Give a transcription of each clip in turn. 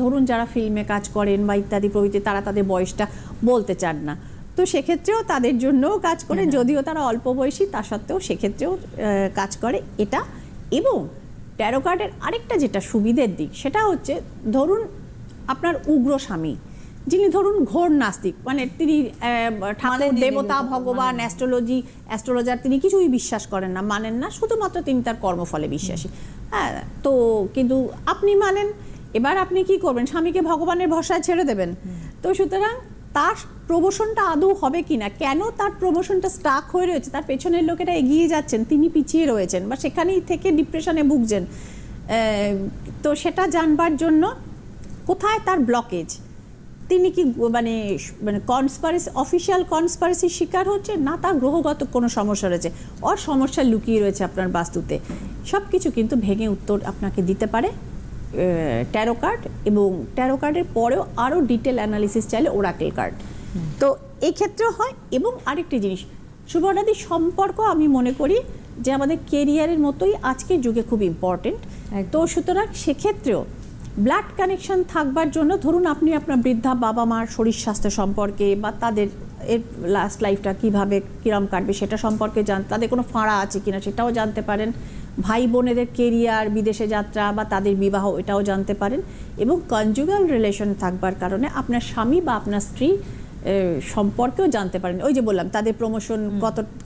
ধরুন যারা ফিল্মে কাজ করেন বা ইত্যাদি প্রভৃতি, তারা তাদের বয়সটা বলতে চান না, তো সেক্ষেত্রেও তাদের জন্যও কাজ করে, যদিও তারা অল্প বয়সী তা সত্ত্বেও সেক্ষেত্রেও কাজ করে এটা। এবং ট্যারো কার্ডের আরেকটা যেটা সুবিধের দিক সেটা হচ্ছে, ধরুন আপনার উগ্র স্বামী, যিনি ধরুন ঘোর নাস্তিক, মানে তিনি ঠাকুর দেবতা ভগবান অ্যাস্ট্রোলজার তিনি কিছুই বিশ্বাস করেন না, মানেন না, শুধুমাত্র তিনি তার কর্মফলে বিশ্বাসী। হ্যাঁ, তো কিন্তু আপনি মানেন, এবার আপনি কি করবেন, স্বামীকে ভগবানের ভরসায় ছেড়ে দেবেন? তো সুতরাং তার প্রমোশনটা আদৌ হবে কিনা, কেন তার প্রমোশনটা স্টাক হয়ে রয়েছে, তার পেছনের লোকেরা এগিয়ে যাচ্ছেন, তিনি পিছিয়ে রয়েছেন বা সেখানেই থেকে ডিপ্রেশনে ভুগছেন, তো সেটা জানবার জন্য কোথায় তার ব্লকেজ, তিনি কি মানে অফিসিয়াল কনস্পারেসির শিকার হচ্ছে, না তার গ্রহগত কোনো সমস্যা রয়েছে, সমস্যা লুকিয়ে রয়েছে আপনার বাস্তুতে, সব কিছু কিন্তু ভেঙে উত্তর আপনাকে দিতে পারে ট্যারো কার্ড। এবং ট্যারো কার্ডের পরেও আরও ডিটেল অ্যানালিসিস চাইলে ওরাকেল কার্ড, তো এই ক্ষেত্রেও হয়। এবং আরেকটি জিনিস, শুভরাত্রি সম্পর্ক আমি মনে করি যে আমাদের কেরিয়ারের মতোই আজকের যুগে খুব ইম্পর্টেন্ট। তো সুতরাং সেক্ষেত্রেও ব্লাড কানেকশন থাকবার জন্য, ধরুন আপনি আপনার বৃদ্ধা বাবা মার শরীর স্বাস্থ্য সম্পর্কে বা তাদের এর লাস্ট লাইফটা কীভাবে কীরম কাটবে সেটা সম্পর্কে তাদের কোনো ফাঁড়া আছে কিনা সেটাও জানতে পারেন, ভাই বোনেদের কেরিয়ার, বিদেশে যাত্রা বা তাদের বিবাহ এটাও জানতে পারেন। এবং কনজুগাল রিলেশন থাকবার কারণে আপনার স্বামী বা আপনার স্ত্রী সম্পর্কেও জানতে পারেন, ওই যে বললাম তাদের প্রমোশন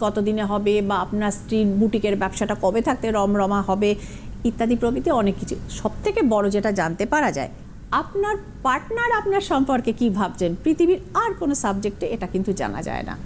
কতদিনে হবে, বা আপনার স্ত্রীর বুটিকের ব্যবসাটা কবে থাকতে রমরমা হবে, ইত্যাদি প্রভৃতি অনেক কিছু। সবথেকে বড় যেটা জানতে পারা যায়, আপনার পার্টনার আপনার সম্পর্কে কি ভাবছেন, পৃথিবীর আর কোনো সাবজেক্টে এটা কিন্তু জানা যায় না।